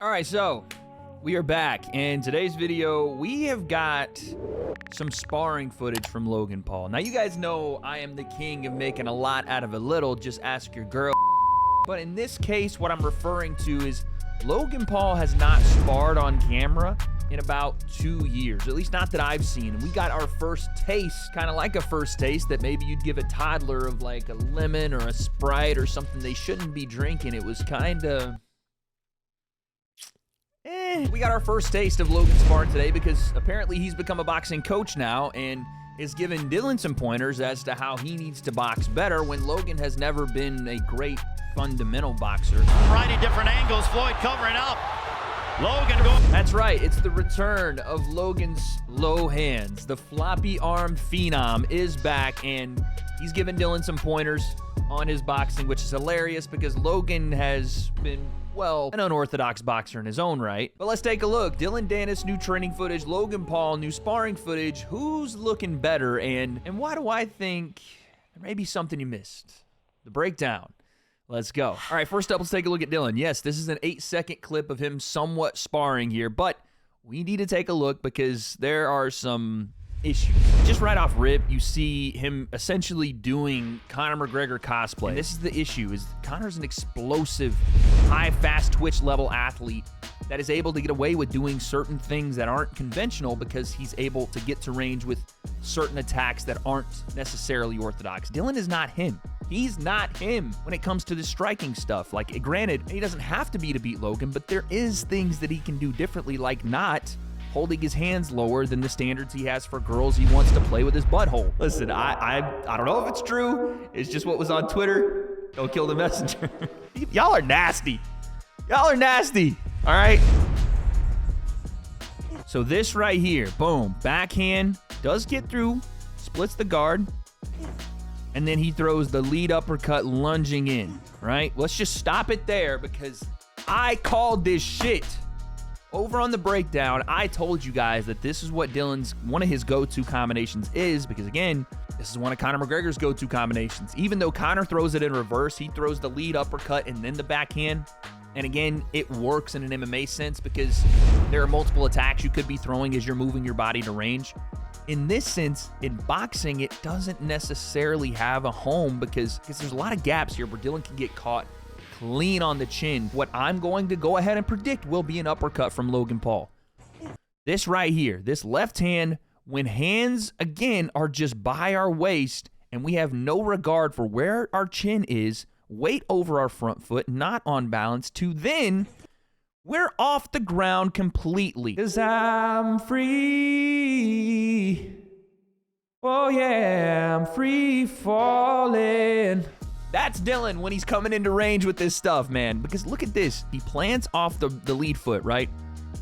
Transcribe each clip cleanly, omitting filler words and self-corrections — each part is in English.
All right, so we are back. In today's video, we have got some sparring footage from Logan Paul. Now, you guys know I am the king of making a lot out of a little. Just ask your girl. But in this case, what I'm referring to is Logan Paul has not sparred on camera in about 2 years, at least not that I've seen. And we got our first taste, kind of like a first taste that maybe you'd give a toddler of like a lemon or a Sprite or something they shouldn't be drinking. It was kind of... We got our first taste of Logan sparring today because apparently he's become a boxing coach now and is giving Dylan some pointers as to how he needs to box better when Logan has never been a great fundamental boxer. Variety different angles, Floyd covering up. Logan going. That's right, it's the return of Logan's low hands. The floppy-armed phenom is back and he's giving Dylan some pointers on his boxing, which is hilarious because Logan has been, well, an unorthodox boxer in his own right. But let's take a look. Dylan Dennis, new training footage. Logan Paul, new sparring footage. Who's looking better? And why do I think there may be something you missed? The breakdown. Let's go. All right, first up, let's take a look at Dylan. Yes, this is an 8-second clip of him somewhat sparring here, but we need to take a look because there are some issues. Just right off rip, you see him essentially doing Conor McGregor cosplay. And this is the issue, is Conor's an explosive, high, fast twitch level athlete that is able to get away with doing certain things that aren't conventional because he's able to get to range with certain attacks that aren't necessarily orthodox. Dylan is not him. He's not him when it comes to the striking stuff. Like, granted, he doesn't have to be to beat Logan, but there is things that he can do differently, like not holding his hands lower than the standards he has for girls he wants to play with his butthole. Listen, I don't know if it's true. It's just what was on Twitter. Don't kill the messenger. Y'all are nasty. Y'all are nasty. All right. So this right here, boom, backhand, does get through, splits the guard, and then he throws the lead uppercut lunging in, right? Let's just stop it there because I called this shit. Over on the breakdown, I told you guys that this is what Dylan's, one of his go-to combinations is because, again, this is one of Conor McGregor's go-to combinations. Even though Conor throws it in reverse, he throws the lead uppercut and then the backhand. And again, it works in an MMA sense because there are multiple attacks you could be throwing as you're moving your body to range. In this sense, in boxing, it doesn't necessarily have a home because there's a lot of gaps here where Dylan can get caught clean on the chin. What I'm going to go ahead and predict will be an uppercut from Logan Paul. This right here, this left hand, when hands, again, are just by our waist and we have no regard for where our chin is, weight over our front foot, not on balance, to then we're off the ground completely. 'Cause I'm free. Oh yeah, I'm free falling. That's Dylan when he's coming into range with this stuff, man. Because look at this. He plants off the lead foot, right?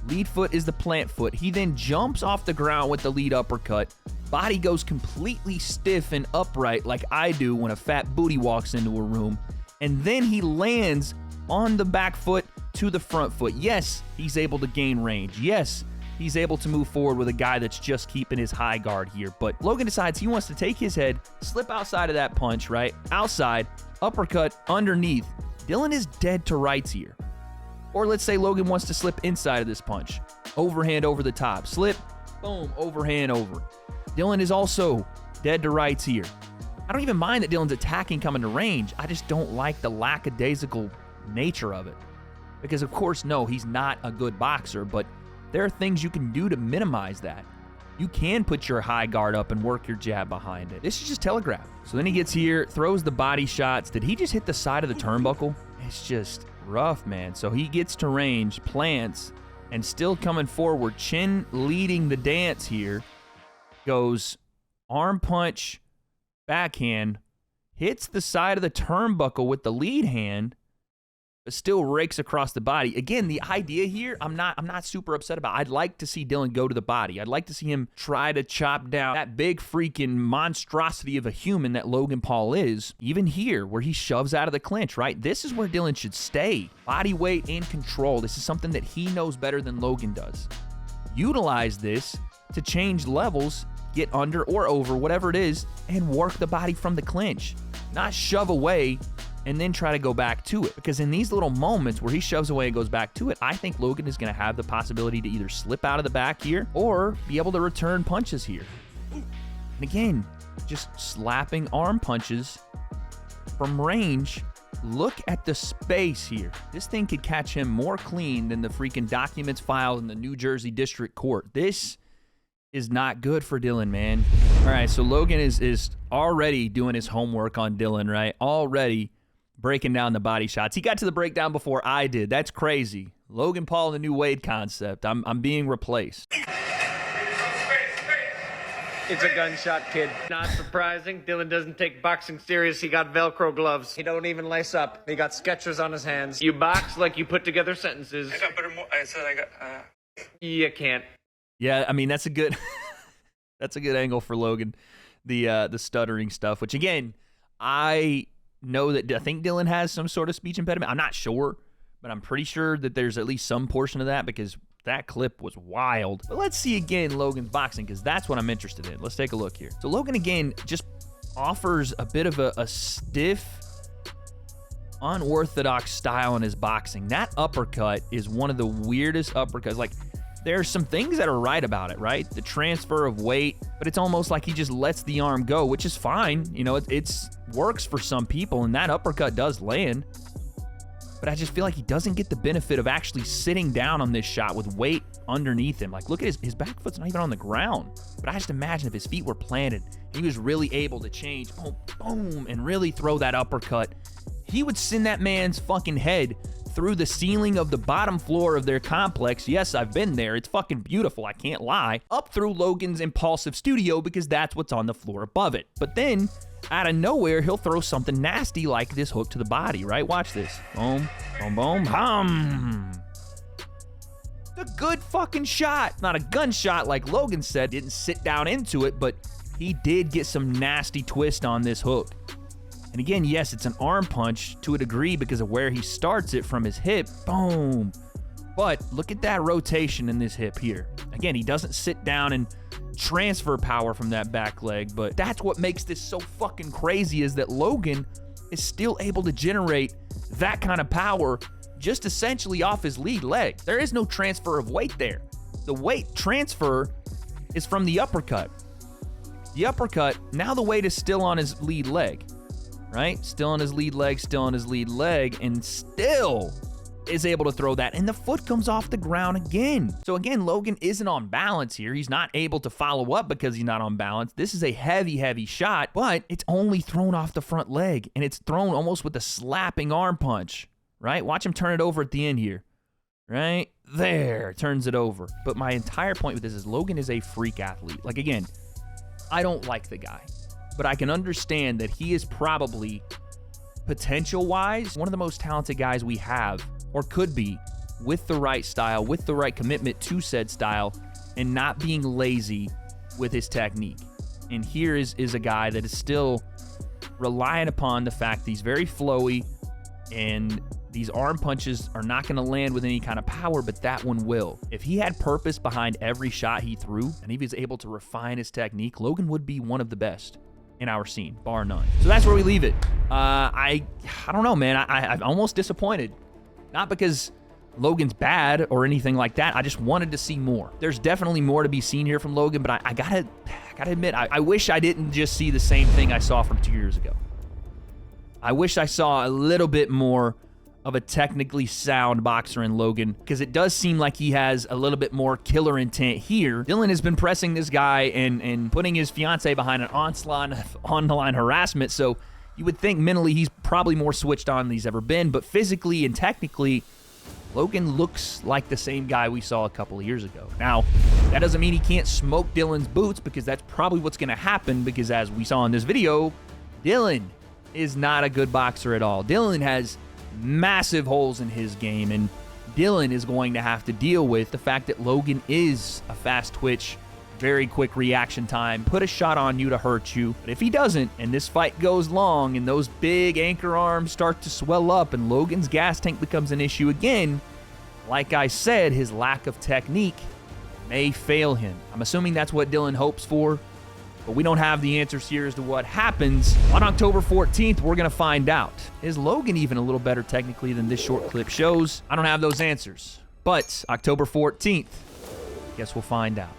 Lead foot is the plant foot. He then jumps off the ground with the lead uppercut. Body goes completely stiff and upright like I do when a fat booty walks into a room. And then he lands on the back foot to the front foot. Yes, he's able to gain range. Yes, he's able to move forward with a guy that's just keeping his high guard here. But Logan decides he wants to take his head, slip outside of that punch, right? Outside, uppercut, underneath. Dylan is dead to rights here. Or let's say Logan wants to slip inside of this punch. Overhand over the top. Slip, boom, overhand over. Dylan is also dead to rights here. I don't even mind that Dylan's attacking coming to range. I just don't like the lackadaisical nature of it. Because, of course, no, he's not a good boxer, but there are things you can do to minimize that. You can put your high guard up and work your jab behind it. This is just telegraph. So then he gets here, throws the body shots. Did he just hit the side of the turnbuckle? It's just rough, man. So he gets to range, plants, and still coming forward. Chin leading the dance here. Goes arm punch, backhand, hits the side of the turnbuckle with the lead hand, but still rakes across the body. Again, the idea here, I'm not super upset about. I'd like to see Dylan go to the body. I'd like to see him try to chop down that big freaking monstrosity of a human that Logan Paul is. Even here, where he shoves out of the clinch, right? This is where Dylan should stay. Body weight and control. This is something that he knows better than Logan does. Utilize this to change levels, get under or over, whatever it is, and work the body from the clinch. Not shove away and then try to go back to it. Because in these little moments where he shoves away and goes back to it, I think Logan is going to have the possibility to either slip out of the back here or be able to return punches here. And again, just slapping arm punches from range. Look at the space here. This thing could catch him more clean than the freaking documents filed in the New Jersey District Court. This is not good for Dylan, man. All right, so Logan is already doing his homework on Dylan, right? Already breaking down the body shots. He got to the breakdown before I did. That's crazy. Logan Paul, the new W.A.D.E concept. I'm being replaced. It's a gunshot, kid. Not surprising. Dylan doesn't take boxing serious. He got Velcro gloves. He don't even lace up. He got Skechers on his hands. You box like you put together sentences. You can't. Yeah, I mean, that's a good angle for Logan, the stuttering stuff, which again, I think Dylan has some sort of speech impediment. I'm not sure, but I'm pretty sure that there's at least some portion of that because that clip was wild. But let's see again Logan's boxing, because that's what I'm interested in. Let's take a look here. So Logan again just offers a bit of a stiff, unorthodox style in his boxing. That uppercut is one of the weirdest uppercuts. Like, there's some things that are right about it, right? The transfer of weight, but it's almost like he just lets the arm go, which is fine. You know, it's works for some people, and that uppercut does land. But I just feel like he doesn't get the benefit of actually sitting down on this shot with weight underneath him. Like, look at his back foot's not even on the ground. But I just imagine if his feet were planted, he was really able to change, boom, boom, and really throw that uppercut. He would send that man's fucking head through the ceiling of the bottom floor of their complex. Yes, I've been there. It's fucking beautiful. I can't lie. Up through Logan's impulsive studio because that's what's on the floor above it. But then, out of nowhere, he'll throw something nasty like this hook to the body, right? Watch this. Boom, boom, boom, hum. It's a good fucking shot. Not a gunshot like Logan said. Didn't sit down into it, but he did get some nasty twist on this hook. And again, yes, it's an arm punch to a degree because of where he starts it from his hip. Boom. But look at that rotation in this hip here. Again, he doesn't sit down and transfer power from that back leg, but that's what makes this so fucking crazy, is that Logan is still able to generate that kind of power just essentially off his lead leg. There is no transfer of weight there. The weight transfer is from the uppercut. The uppercut, now the weight is still on his lead leg, right? Still on his lead leg, still on his lead leg, and still is able to throw that, and the foot comes off the ground again. So again, Logan isn't on balance here. He's not able to follow up because he's not on balance. This is a heavy, heavy shot, but it's only thrown off the front leg, and it's thrown almost with a slapping arm punch, right? Watch him turn it over at the end here, right? There, turns it over. But my entire point with this is Logan is a freak athlete. Like, again, I don't like the guy, but I can understand that he is probably, potential-wise, one of the most talented guys we have, or could be, with the right style, with the right commitment to said style, and not being lazy with his technique. And here is a guy that is still relying upon the fact that he's very flowy, and these arm punches are not going to land with any kind of power, but that one will. If he had purpose behind every shot he threw, and if he was able to refine his technique, Logan would be one of the best in our scene, bar none. So that's where we leave it. I don't know, man. I'm almost disappointed. Not because Logan's bad or anything like that. I just wanted to see more. There's definitely more to be seen here from Logan, but I gotta admit, I wish I didn't just see the same thing I saw from 2 years ago. I wish I saw a little bit more of a technically sound boxer in Logan, because it does seem like he has a little bit more killer intent here. Dylan has been pressing this guy and putting his fiance behind an on-the-line harassment, so you would think mentally he's probably more switched on than he's ever been, but physically and technically, Logan looks like the same guy we saw a couple of years ago. Now, that doesn't mean he can't smoke Dylan's boots, because that's probably what's going to happen, because as we saw in this video, Dylan is not a good boxer at all. Dylan has massive holes in his game, and Dylan is going to have to deal with the fact that Logan is a fast twitch, very quick reaction time, put a shot on you to hurt you. But if he doesn't, and this fight goes long, and those big anchor arms start to swell up, and Logan's gas tank becomes an issue again, like I said, his lack of technique may fail him. I'm assuming that's what Dylan hopes for. But we don't have the answers here as to what happens. On October 14th, we're going to find out. Is Logan even a little better technically than this short clip shows? I don't have those answers. But October 14th, guess we'll find out.